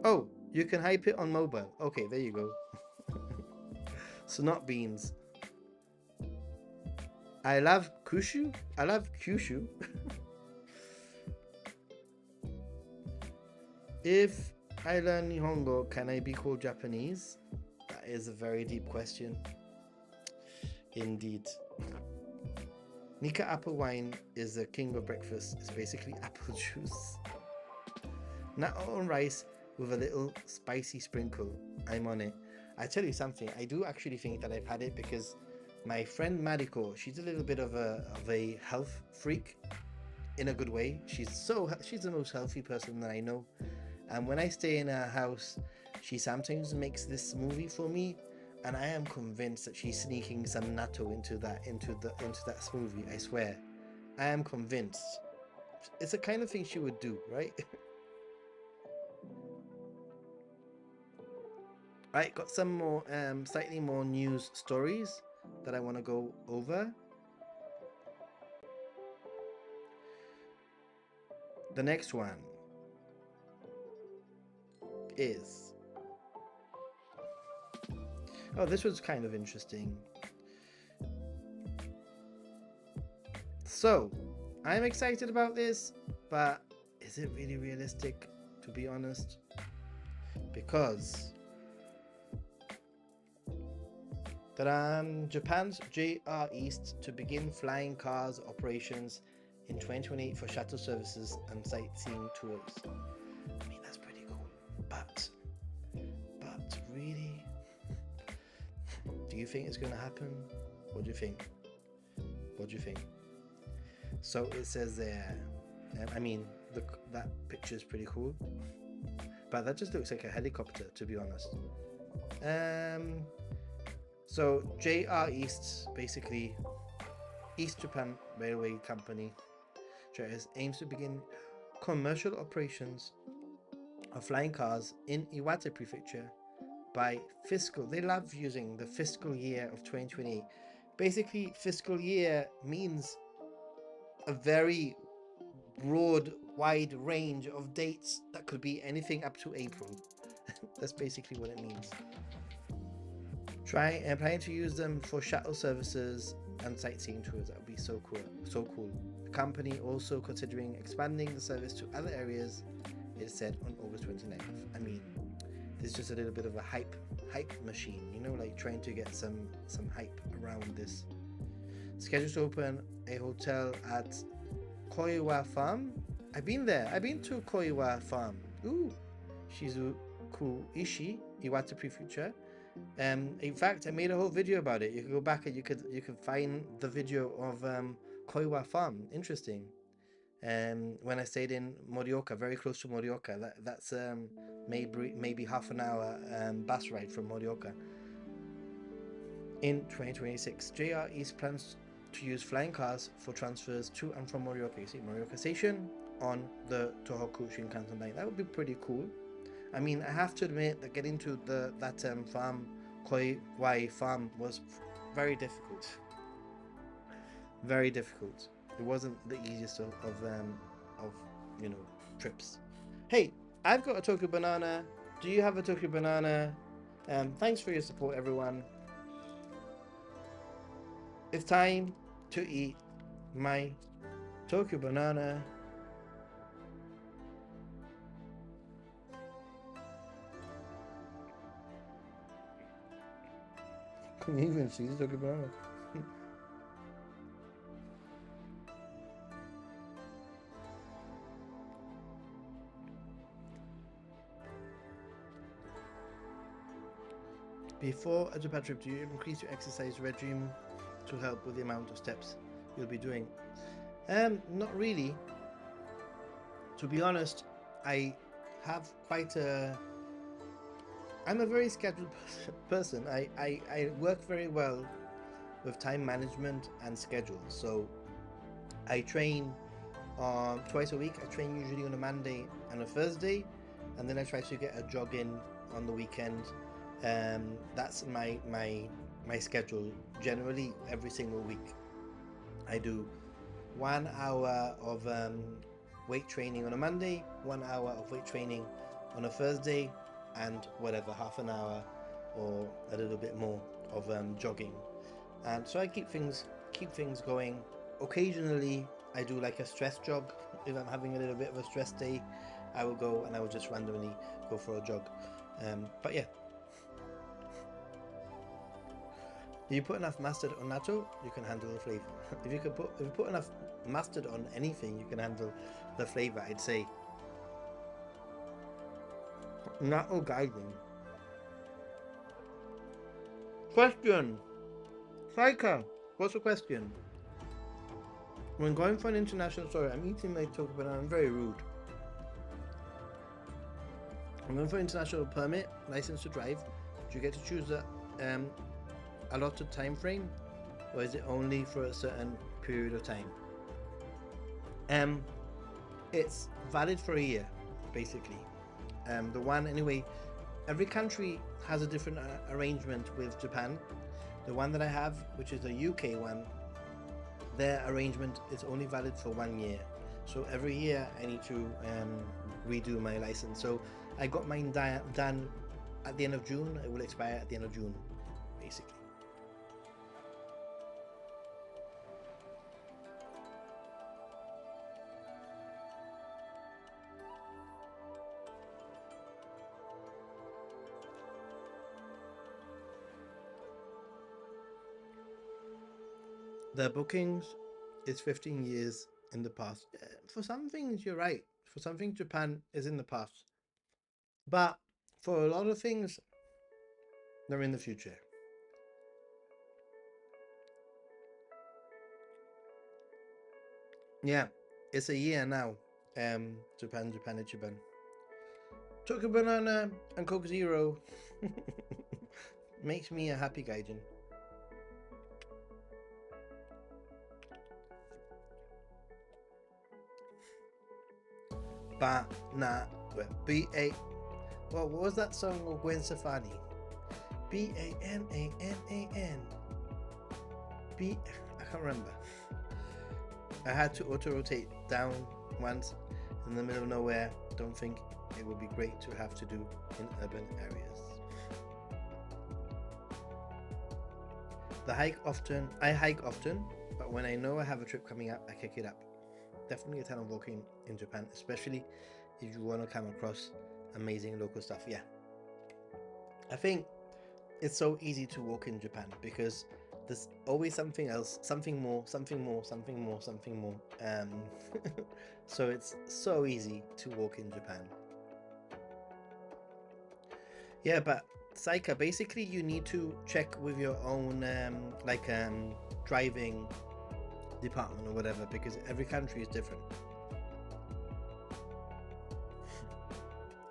[SPEAKER 1] Oh, you can hype it on mobile. Okay, there you go. Snot beans. I love Kyushu. I love Kyushu. If I learn Nihongo, can I be called Japanese? That is a very deep question. Indeed. Nika apple wine is the king of breakfast. It's basically apple juice. Nut on rice with a little spicy sprinkle. I'm on it. I tell you something, I do actually think that I've had it because my friend Mariko, she's a little bit of a health freak in a good way. She's the most healthy person that I know. And when I stay in her house, she sometimes makes this smoothie for me, and I am convinced that she's sneaking some natto into that smoothie. I swear, I am convinced. It's the kind of thing she would do, right? Right, got some more, slightly more news stories that I want to go over. The next one is, oh, this was kind of interesting. So, I'm excited about this, but is it really realistic, to be honest? Because Japan's JR East to begin flying cars operations in 2028 for shuttle services and sightseeing tours. I mean, that's pretty cool. But really, do you think it's going to happen? What do you think? What do you think? So it says there, I mean, that picture is pretty cool, but that just looks like a helicopter, to be honest. So JR East, basically East Japan Railway Company, aims to begin commercial operations of flying cars in Iwate Prefecture by they love using the fiscal year of 2028. Basically, fiscal year means a very broad, wide range of dates that could be anything up to April. That's basically what it means. Planning to use them for shuttle services and sightseeing tours. That would be so cool. The company also considering expanding the service to other areas, it said on August 29th. I mean, there's just a little bit of a hype machine, you know, like trying to get some hype around this. Scheduled to open a hotel at Koiwa Farm. I've been there. I've been to Koiwa Farm. Ooh, Shizuku-ishi, Iwate Prefecture. In fact, I made a whole video about it. You can go back and you could find the video of Koiwa Farm. Interesting. When I stayed in Morioka, very close to Morioka. That's maybe half an hour bus ride from Morioka. In 2026, JR East plans to use flying cars for transfers to and from Morioka. You see Morioka Station on the Tohoku Shinkansen line. That would be pretty cool. I mean, I have to admit that getting to that farm, Koiwai Farm, was very difficult. Very difficult. It wasn't the easiest of trips. Hey, I've got a Tokyo banana. Do you have a Tokyo banana? Thanks for your support, everyone. It's time to eat my Tokyo banana. Can you even see the Tokyo banana? Before a Japan trip, do you increase your exercise regime to help with the amount of steps you'll be doing? Not really. To be honest, I have I'm a very scheduled person. I work very well with time management and schedule. So I train twice a week. I train usually on a Monday and a Thursday, and then I try to get a jog in on the weekend. That's my schedule generally every single week. I do 1 hour of weight training on a Monday, 1 hour of weight training on a Thursday, and whatever, half an hour or a little bit more of jogging. And so I keep things going. Occasionally I do like a stress jog. If I'm having a little bit of a stress day, I will go and I will just randomly go for a jog. But yeah, If you put enough mustard on natto, you can handle the flavor. If you put enough mustard on anything, you can handle the flavor, I'd say. Natto guiding. Question. Saika, what's the question? When going for an international, sorry, I'm eating my taco, but I'm very rude. I'm going for an international permit, license to drive. Do you get to choose a allotted time frame, or is it only for a certain period of time? It's valid for a year, basically. The one anyway. Every country has a different arrangement with Japan. The one that I have, which is a UK one, their arrangement is only valid for 1 year. So every year I need to redo my license. So I got mine done at the end of June. It will expire at the end of June, basically. The bookings is 15 years in the past. For some things, you're right. For some things, Japan is in the past. But for a lot of things, they're in the future. Yeah, it's a year now. Japan. Choco Banana and Coke Zero makes me a happy gaijin. B-A. Well, what was that song of Gwen Stefani? B-A-N-A-N-A-N. I can't remember. I had to auto-rotate down once in the middle of nowhere. Don't think it would be great to have to do in urban areas. I hike often, but when I know I have a trip coming up, I kick it up. Definitely a ton of walking in Japan, especially if you want to come across amazing local stuff. Yeah, I think it's so easy to walk in Japan because there's always something else, something more. So it's so easy to walk in Japan. Yeah, but Saika, basically you need to check with your own driving department or whatever, because every country is different.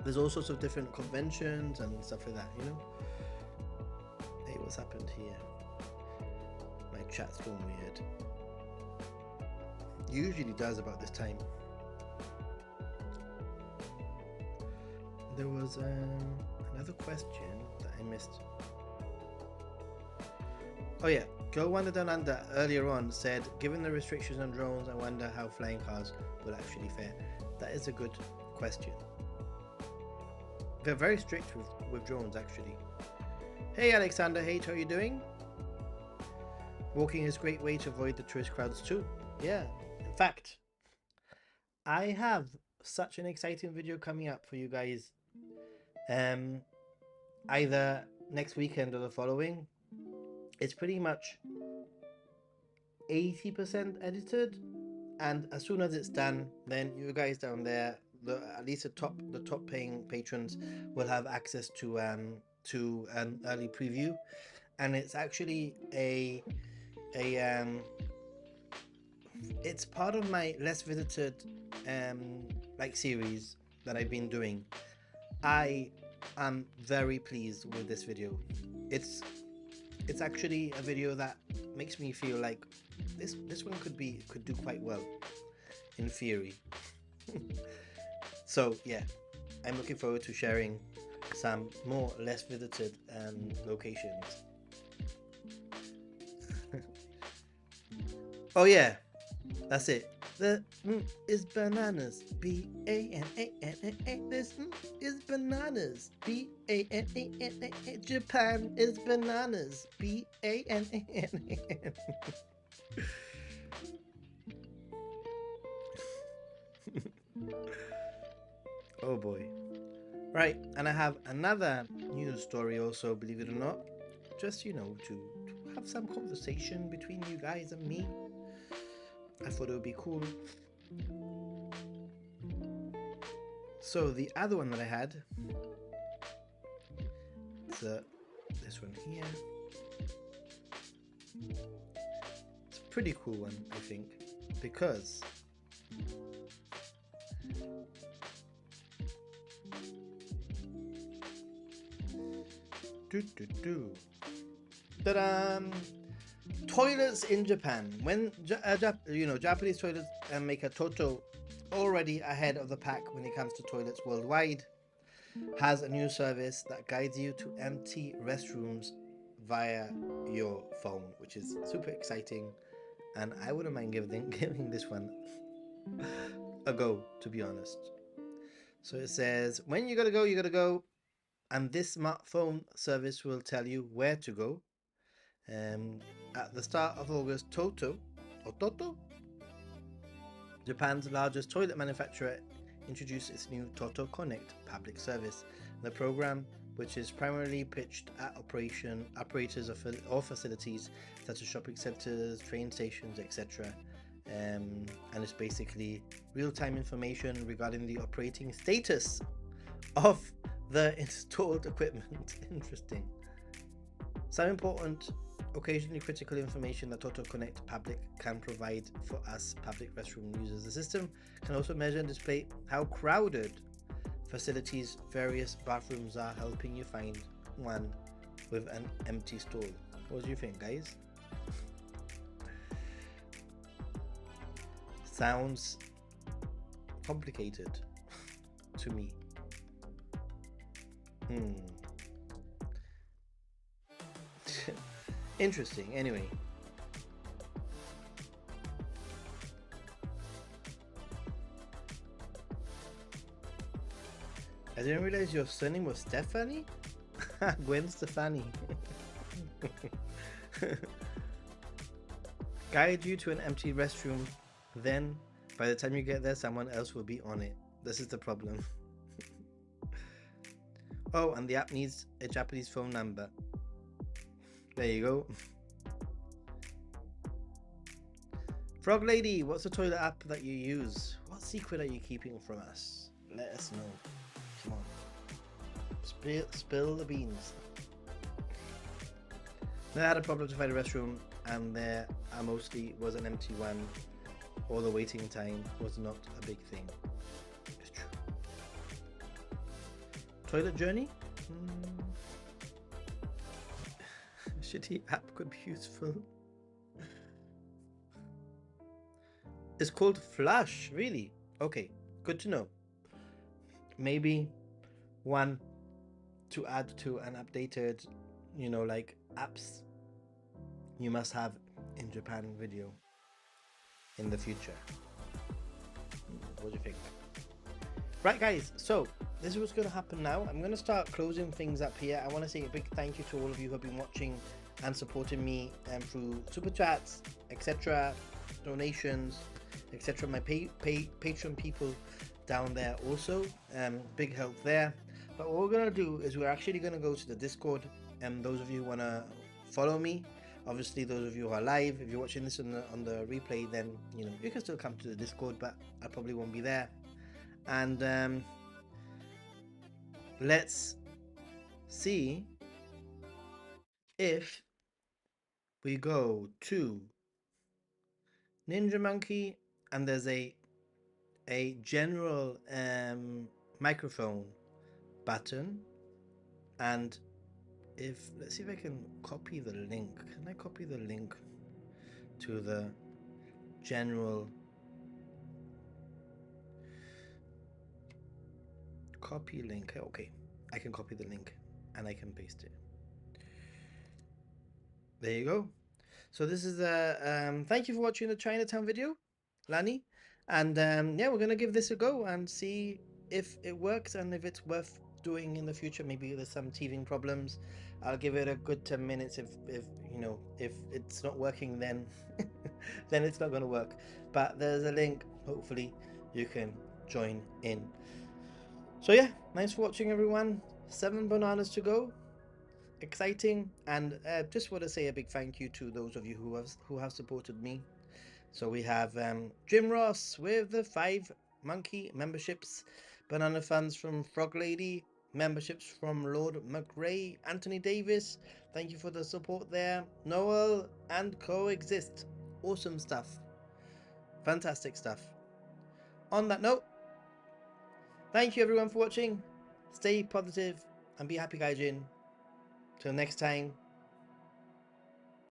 [SPEAKER 1] There's all sorts of different conventions and stuff like that, you know. Hey, what's happened here? My chat's gone weird. Usually does about this time. There was another question that I missed. Oh yeah, Go Wonder Down Under earlier on said, given the restrictions on drones, I wonder how flying cars will actually fare. That is a good question. They're very strict with drones, actually. Hey Alexander H, how are you doing? Walking is a great way to avoid the tourist crowds too. Yeah, in fact, I have such an exciting video coming up for you guys. Either next weekend or the following. It's pretty much 80% edited, and as soon as it's done, then you guys down there, at least the top paying patrons, will have access to an early preview, and it's actually it's part of my less visited series that I've been doing. I am very pleased with this video. It's actually a video that makes me feel like this one could do quite well in theory. So yeah, I'm looking forward to sharing some more less visited locations. Oh yeah, that's it. The is bananas. B-A-N-A-N-A-A. This is bananas. B-A-N-A-N-A-A. Japan is bananas. B-A-N-A-N-A-N. Oh boy. Right, and I have another news story also, believe it or not. Just, to have some conversation between you guys and me. I thought it would be cool. So the other one that I had, this one here. It's a pretty cool one, I think, because ta-da! Toilets in Japan. When Japanese toilets make a Toto already ahead of the pack when it comes to toilets worldwide, has a new service that guides you to empty restrooms via your phone, which is super exciting, and I wouldn't mind giving this one a go, to be honest. So it says, when you gotta go, and this smartphone service will tell you where to go. At the start of August, Toto, Japan's largest toilet manufacturer, introduced its new Toto Connect public service. The program, which is primarily pitched at operators or facilities such as shopping centers, train stations, etc., and it's basically real-time information regarding the operating status of the installed equipment. Interesting. Some important, occasionally critical information that Toto Connect Public can provide for us public restroom users. The system can also measure and display how crowded facilities' various bathrooms are, helping you find one with an empty stall. What do you think, guys? Sounds complicated to me. Interesting. Anyway, I didn't realize your surname was Stephanie. Gwen Stefani. Guide you to an empty restroom. Then, by the time you get there, someone else will be on it. This is the problem. Oh, and the app needs a Japanese phone number. There you go. Frog Lady, what's the toilet app that you use? What secret are you keeping from us? Let us know. Come on. Spill the beans. I had a problem to find a restroom, and there mostly was an empty one, or the waiting time was not a big thing. It's true. Toilet journey? Shitty app could be useful. It's called Flush, really? Okay, good to know. Maybe one to add to an updated, like apps you must have in Japan video in the future. What do you think? Right, guys, so this is what's going to happen now. I'm going to start closing things up here. I want to say a big thank you to all of you who have been watching and supporting me through super chats, etc., donations, etc. My Patreon people down there also, big help there. But what we're going to do is we're actually going to go to the Discord, and those of you who want to follow me, obviously those of you who are live, if you're watching this on the replay, then you can still come to the Discord, but I probably won't be there. And let's see if we go to Ninja Monkey, and there's a general microphone button, and let's see if I can copy the link. Can I copy the link to the general copy link? Okay, I can copy the link and I can paste it. There you go. So this is thank you for watching the Chinatown video, Lani, and yeah, we're gonna give this a go and see if it works and if it's worth doing in the future. Maybe there's some teething problems. I'll give it a good 10 minutes. If it's not working, then then it's not gonna work. But there's a link. Hopefully you can join in. So yeah, thanks for watching, everyone. 7 bananas to go. exciting. And just want to say a big thank you to those of you who have supported me. So we have Jim Ross with the 5 monkey memberships, banana funds from Frog Lady, memberships from Lord McRae, Anthony Davis. Thank you for the support there. Noel and Coexist. Awesome stuff. Fantastic stuff. On that note, thank you everyone for watching. Stay positive and be happy, gaijin. Till next time.